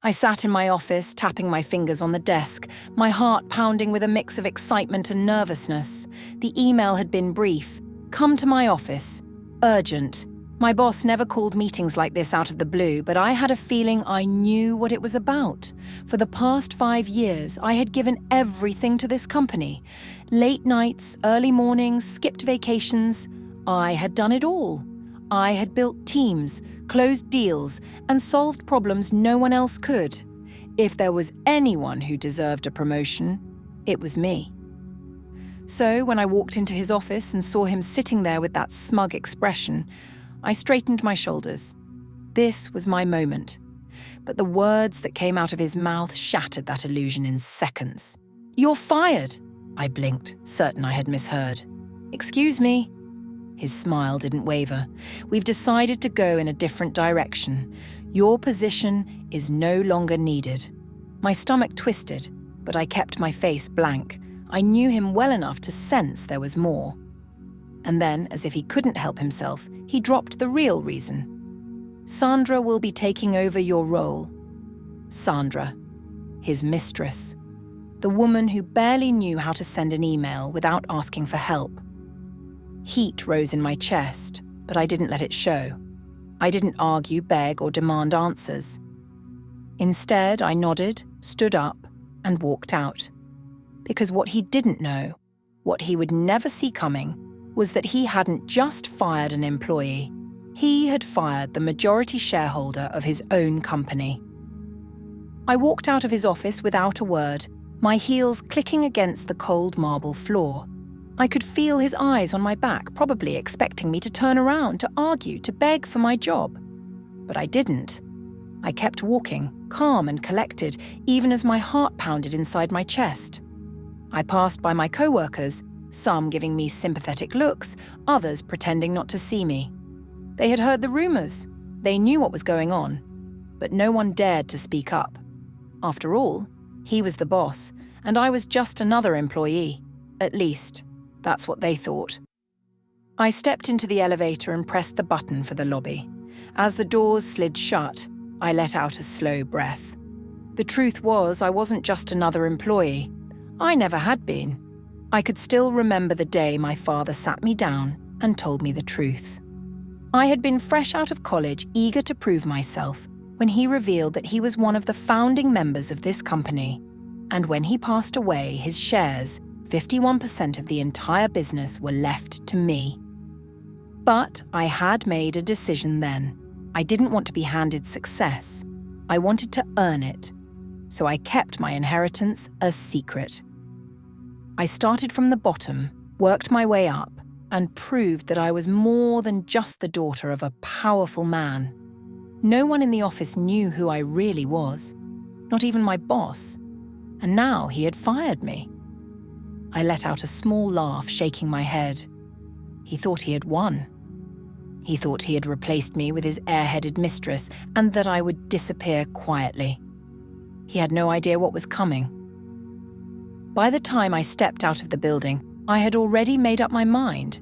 I sat in my office, tapping my fingers on the desk, my heart pounding with a mix of excitement and nervousness. The email had been brief. Come to my office. Urgent. My boss never called meetings like this out of the blue, but I had a feeling I knew what it was about. For the past 5 years, I had given everything to this company. Late nights, early mornings, skipped vacations. I had done it all. I had built teams, closed deals, and solved problems no one else could. If there was anyone who deserved a promotion, it was me. So when I walked into his office and saw him sitting there with that smug expression, I straightened my shoulders. This was my moment. But the words that came out of his mouth shattered that illusion in seconds. "You're fired!" I blinked, certain I had misheard. "Excuse me." His smile didn't waver. "We've decided to go in a different direction. Your position is no longer needed." My stomach twisted, but I kept my face blank. I knew him well enough to sense there was more. And then, as if he couldn't help himself, he dropped the real reason. "Sandra will be taking over your role." Sandra, his mistress. The woman who barely knew how to send an email without asking for help. Heat rose in my chest, but I didn't let it show. I didn't argue, beg, or demand answers. Instead, I nodded, stood up, and walked out. Because what he didn't know, what he would never see coming, was that he hadn't just fired an employee. He had fired the majority shareholder of his own company. I walked out of his office without a word, my heels clicking against the cold marble floor. I could feel his eyes on my back, probably expecting me to turn around, to argue, to beg for my job. But I didn't. I kept walking, calm and collected, even as my heart pounded inside my chest. I passed by my co-workers, some giving me sympathetic looks, others pretending not to see me. They had heard the rumors. They knew what was going on. But no one dared to speak up. After all, he was the boss, and I was just another employee. At least, that's what they thought. I stepped into the elevator and pressed the button for the lobby. As the doors slid shut, I let out a slow breath. The truth was, I wasn't just another employee. I never had been. I could still remember the day my father sat me down and told me the truth. I had been fresh out of college, eager to prove myself, when he revealed that he was one of the founding members of this company. And when he passed away, his shares, 51% of the entire business, were left to me. But I had made a decision then. I didn't want to be handed success. I wanted to earn it. So I kept my inheritance a secret. I started from the bottom, worked my way up, and proved that I was more than just the daughter of a powerful man. No one in the office knew who I really was, not even my boss. And now he had fired me. I let out a small laugh, shaking my head. He thought he had won. He thought he had replaced me with his airheaded mistress and that I would disappear quietly. He had no idea what was coming. By the time I stepped out of the building, I had already made up my mind.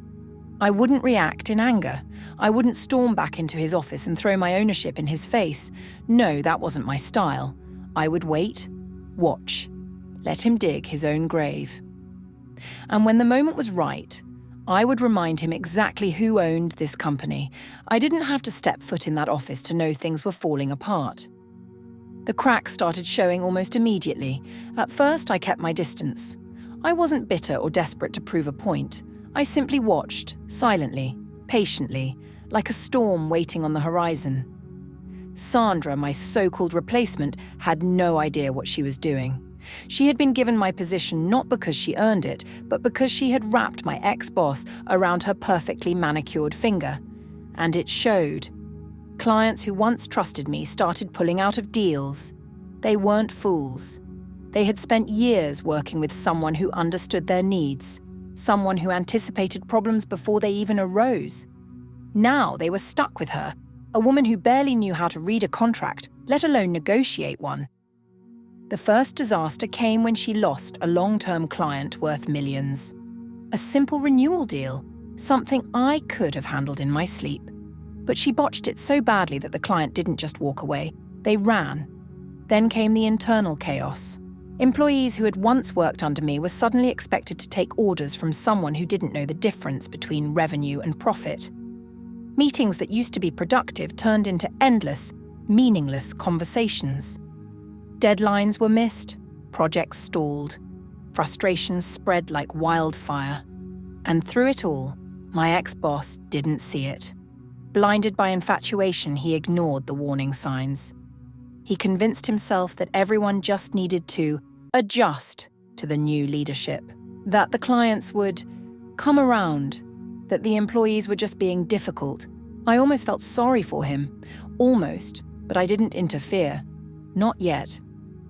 I wouldn't react in anger. I wouldn't storm back into his office and throw my ownership in his face. No, that wasn't my style. I would wait, watch, let him dig his own grave. And when the moment was right, I would remind him exactly who owned this company. I didn't have to step foot in that office to know things were falling apart. The cracks started showing almost immediately. At first, I kept my distance. I wasn't bitter or desperate to prove a point. I simply watched, silently, patiently, like a storm waiting on the horizon. Sandra, my so-called replacement, had no idea what she was doing. She had been given my position not because she earned it, but because she had wrapped my ex-boss around her perfectly manicured finger. And it showed. Clients who once trusted me started pulling out of deals. They weren't fools. They had spent years working with someone who understood their needs, someone who anticipated problems before they even arose. Now they were stuck with her, a woman who barely knew how to read a contract, let alone negotiate one. The first disaster came when she lost a long-term client worth millions. A simple renewal deal, something I could have handled in my sleep. But she botched it so badly that the client didn't just walk away. They ran. Then came the internal chaos. Employees who had once worked under me were suddenly expected to take orders from someone who didn't know the difference between revenue and profit. Meetings that used to be productive turned into endless, meaningless conversations. Deadlines were missed, projects stalled, frustrations spread like wildfire. And through it all, my ex-boss didn't see it. Blinded by infatuation, he ignored the warning signs. He convinced himself that everyone just needed to adjust to the new leadership, that the clients would come around, that the employees were just being difficult. I almost felt sorry for him. Almost, but I didn't interfere. Not yet.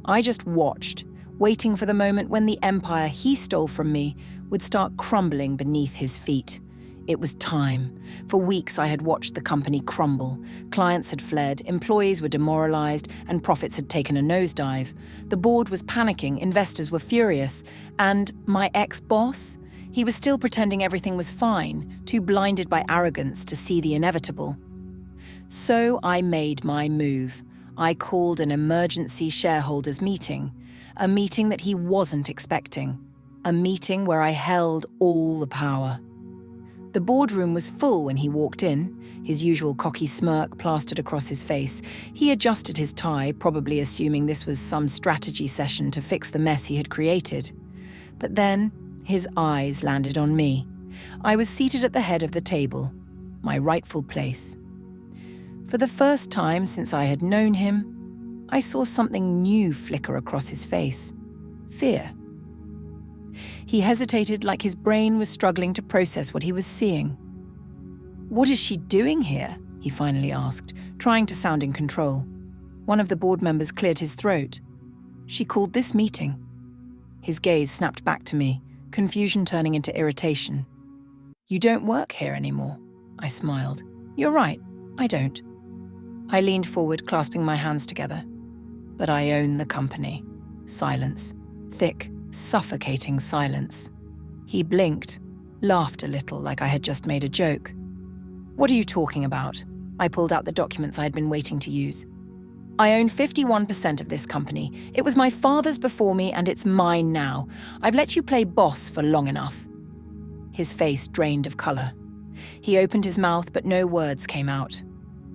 I just watched, waiting for the moment when the empire he stole from me would start crumbling beneath his feet. It was time. For weeks I had watched the company crumble. Clients had fled, employees were demoralized, and profits had taken a nosedive. The board was panicking, investors were furious, and my ex-boss? He was still pretending everything was fine, too blinded by arrogance to see the inevitable. So I made my move. I called an emergency shareholders meeting, a meeting that he wasn't expecting, a meeting where I held all the power. The boardroom was full when he walked in, his usual cocky smirk plastered across his face. He adjusted his tie, probably assuming this was some strategy session to fix the mess he had created. But then, his eyes landed on me. I was seated at the head of the table, my rightful place. For the first time since I had known him, I saw something new flicker across his face. Fear. He hesitated, like his brain was struggling to process what he was seeing. "What is she doing here?" he finally asked, trying to sound in control. One of the board members cleared his throat. "She called this meeting." His gaze snapped back to me, confusion turning into irritation. "You don't work here anymore," I smiled. "You're right, I don't." I leaned forward, clasping my hands together. "But I own the company." Silence. Thick, suffocating silence. He blinked, laughed a little like I had just made a joke. "What are you talking about?" I pulled out the documents I had been waiting to use. "I own 51% of this company. It was my father's before me and it's mine now. I've let you play boss for long enough." His face drained of color. He opened his mouth but no words came out.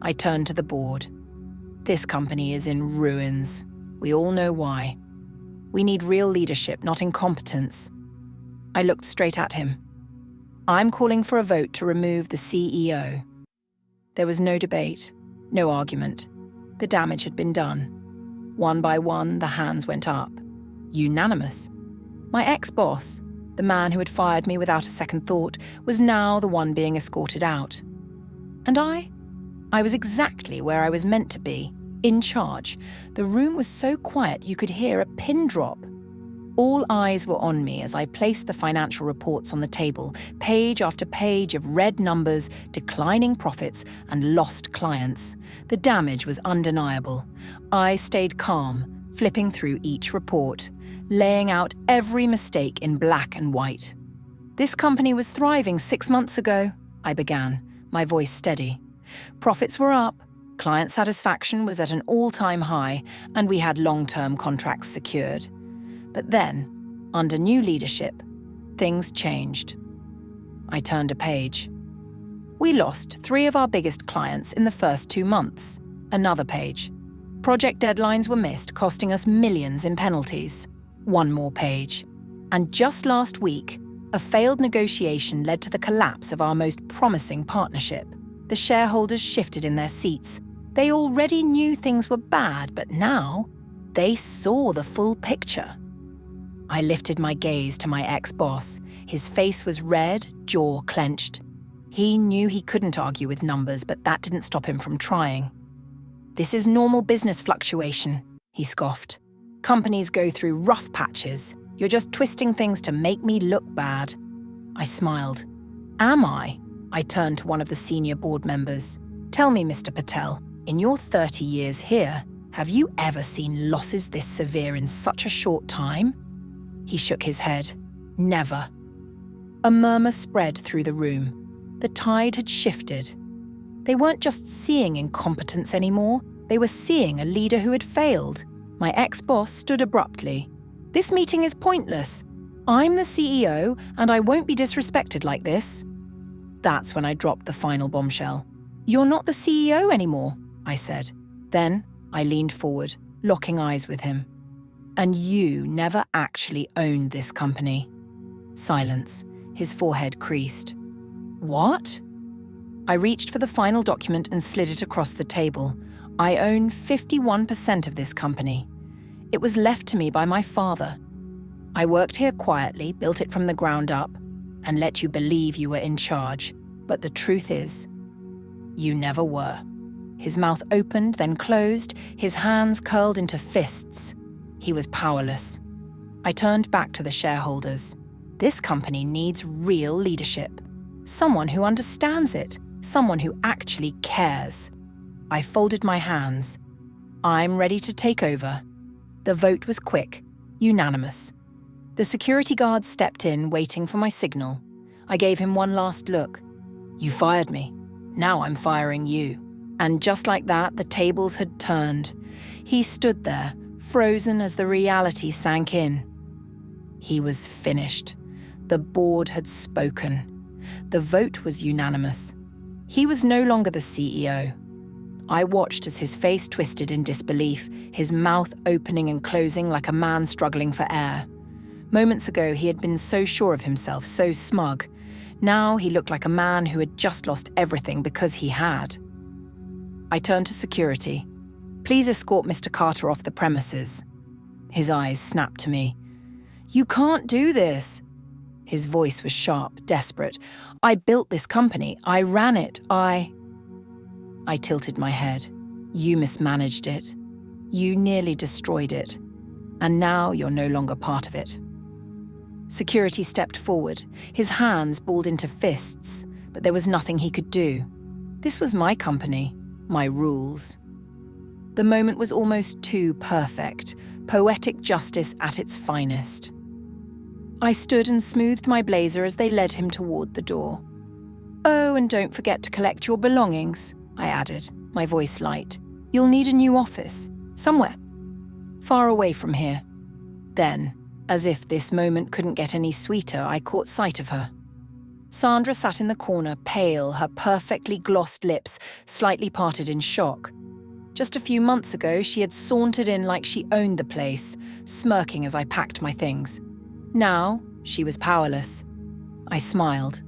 I turned to the board. "This company is in ruins. We all know why. We need real leadership, not incompetence." I looked straight at him. "I'm calling for a vote to remove the CEO." There was no debate, no argument. The damage had been done. One by one, the hands went up. Unanimous. My ex-boss, the man who had fired me without a second thought, was now the one being escorted out. And I was exactly where I was meant to be. In charge. The room was so quiet you could hear a pin drop. All eyes were on me as I placed the financial reports on the table, page after page of red numbers, declining profits, and lost clients. The damage was undeniable. I stayed calm, flipping through each report, laying out every mistake in black and white. "This company was thriving 6 months ago," I began, my voice steady. "Profits were up. Client satisfaction was at an all-time high, and we had long-term contracts secured. But then, under new leadership, things changed." I turned a page. "We lost 3 of our biggest clients in the first 2 months." Another page. "Project deadlines were missed, costing us millions in penalties." One more page. "And just last week, a failed negotiation led to the collapse of our most promising partnership. The shareholders shifted in their seats. They already knew things were bad, but now they saw the full picture." I lifted my gaze to my ex-boss. His face was red, jaw clenched. He knew he couldn't argue with numbers, but that didn't stop him from trying. "This is normal business fluctuation," he scoffed. "Companies go through rough patches. You're just twisting things to make me look bad." I smiled. "Am I?" I turned to one of the senior board members. "Tell me, Mr. Patel, in your 30 years here, have you ever seen losses this severe in such a short time?" He shook his head. "Never." A murmur spread through the room. The tide had shifted. They weren't just seeing incompetence anymore, they were seeing a leader who had failed. My ex-boss stood abruptly. "This meeting is pointless. I'm the CEO, and I won't be disrespected like this." That's when I dropped the final bombshell. "You're not the CEO anymore," I said. Then I leaned forward, locking eyes with him. "And you never actually owned this company." Silence. His forehead creased. "What?" I reached for the final document and slid it across the table. "I own 51% of this company. It was left to me by my father. I worked here quietly, built it from the ground up, and let you believe you were in charge. But the truth is, you never were." His mouth opened, then closed, his hands curled into fists. He was powerless. I turned back to the shareholders. This company needs real leadership. Someone who understands it. Someone who actually cares. I folded my hands. I'm ready to take over. The vote was quick, unanimous. The security guard stepped in, waiting for my signal. I gave him one last look. "You fired me. Now I'm firing you." And just like that, the tables had turned. He stood there, frozen as the reality sank in. He was finished. The board had spoken. The vote was unanimous. He was no longer the CEO. I watched as his face twisted in disbelief, his mouth opening and closing like a man struggling for air. Moments ago, he had been so sure of himself, so smug. Now he looked like a man who had just lost everything because he had. I turned to security. "Please escort Mr. Carter off the premises." His eyes snapped to me. "You can't do this." His voice was sharp, desperate. "I built this company. I ran it. I tilted my head. "You mismanaged it. You nearly destroyed it. And now you're no longer part of it." Security stepped forward. His hands balled into fists, but there was nothing he could do. This was my company, my rules. The moment was almost too perfect, poetic justice at its finest. I stood and smoothed my blazer as they led him toward the door. "Oh, and don't forget to collect your belongings," I added, my voice light. "You'll need a new office, somewhere, far away from here." Then, as if this moment couldn't get any sweeter, I caught sight of her. Sandra sat in the corner, pale, her perfectly glossed lips slightly parted in shock. Just a few months ago, she had sauntered in like she owned the place, smirking as I packed my things. Now, she was powerless. I smiled.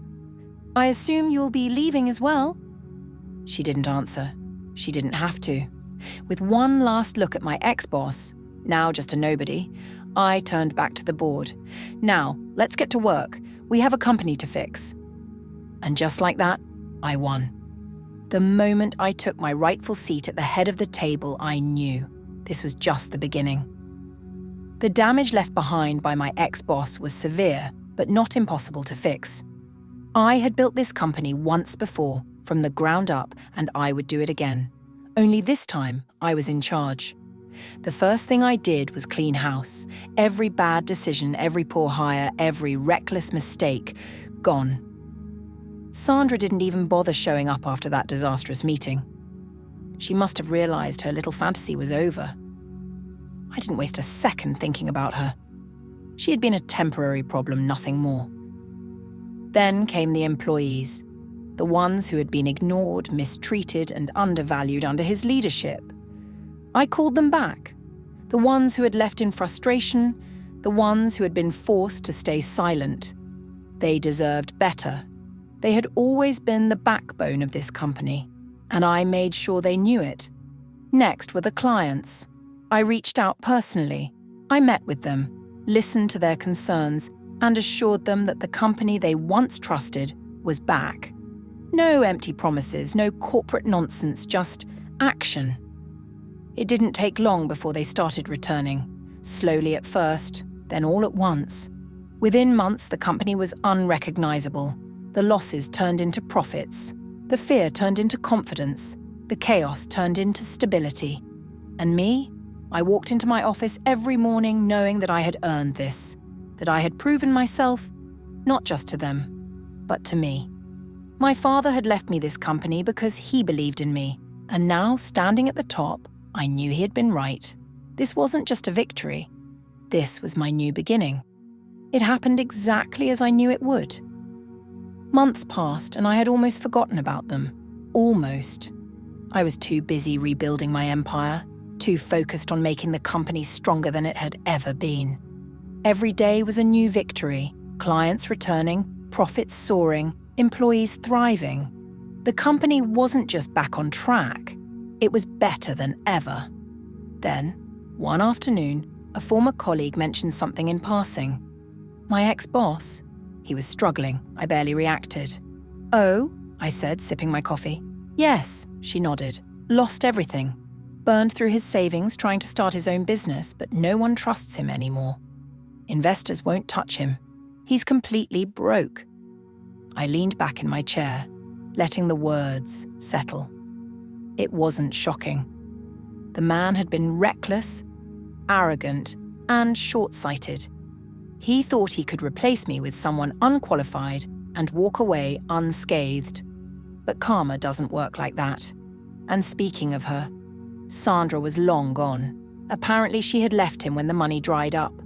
"I assume you'll be leaving as well?" She didn't answer. She didn't have to. With one last look at my ex-boss, now just a nobody, I turned back to the board. "Now, let's get to work. We have a company to fix." And just like that, I won. The moment I took my rightful seat at the head of the table, I knew this was just the beginning. The damage left behind by my ex-boss was severe, but not impossible to fix. I had built this company once before, from the ground up, and I would do it again. Only this time, I was in charge. The first thing I did was clean house. Every bad decision, every poor hire, every reckless mistake, gone. Sandra didn't even bother showing up after that disastrous meeting. She must have realized her little fantasy was over. I didn't waste a second thinking about her. She had been a temporary problem, nothing more. Then came the employees, the ones who had been ignored, mistreated, and undervalued under his leadership. I called them back. The ones who had left in frustration, the ones who had been forced to stay silent. They deserved better. They had always been the backbone of this company, and I made sure they knew it. Next were the clients. I reached out personally. I met with them, listened to their concerns, and assured them that the company they once trusted was back. No empty promises, no corporate nonsense, just action. It didn't take long before they started returning, slowly at first, then all at once. Within months, the company was unrecognizable. The losses turned into profits. The fear turned into confidence. The chaos turned into stability. And me? I walked into my office every morning knowing that I had earned this, that I had proven myself, not just to them, but to me. My father had left me this company because he believed in me, and now, standing at the top, I knew he had been right. This wasn't just a victory. This was my new beginning. It happened exactly as I knew it would. Months passed and I had almost forgotten about them. Almost. I was too busy rebuilding my empire, too focused on making the company stronger than it had ever been. Every day was a new victory, clients returning, profits soaring, employees thriving. The company wasn't just back on track, it was better than ever. Then, one afternoon, a former colleague mentioned something in passing. My ex-boss. He was struggling. I barely reacted. "Oh," I said, sipping my coffee. "Yes," she nodded. "Lost everything. Burned through his savings trying to start his own business, but no one trusts him anymore. Investors won't touch him. He's completely broke." I leaned back in my chair, letting the words settle. It wasn't shocking. The man had been reckless, arrogant, and short-sighted. He thought he could replace me with someone unqualified and walk away unscathed. But karma doesn't work like that. And speaking of her, Sandra was long gone. Apparently she had left him when the money dried up.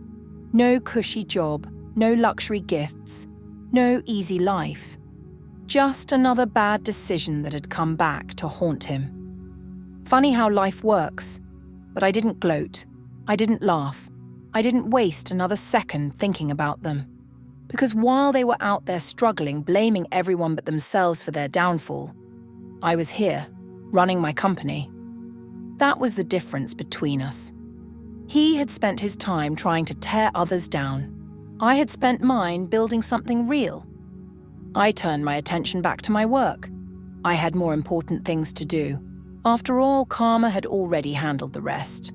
No cushy job, no luxury gifts, no easy life. Just another bad decision that had come back to haunt him. Funny how life works, but I didn't gloat. I didn't laugh. I didn't waste another second thinking about them. Because while they were out there struggling, blaming everyone but themselves for their downfall, I was here, running my company. That was the difference between us. He had spent his time trying to tear others down. I had spent mine building something real. I turned my attention back to my work. I had more important things to do. After all, karma had already handled the rest.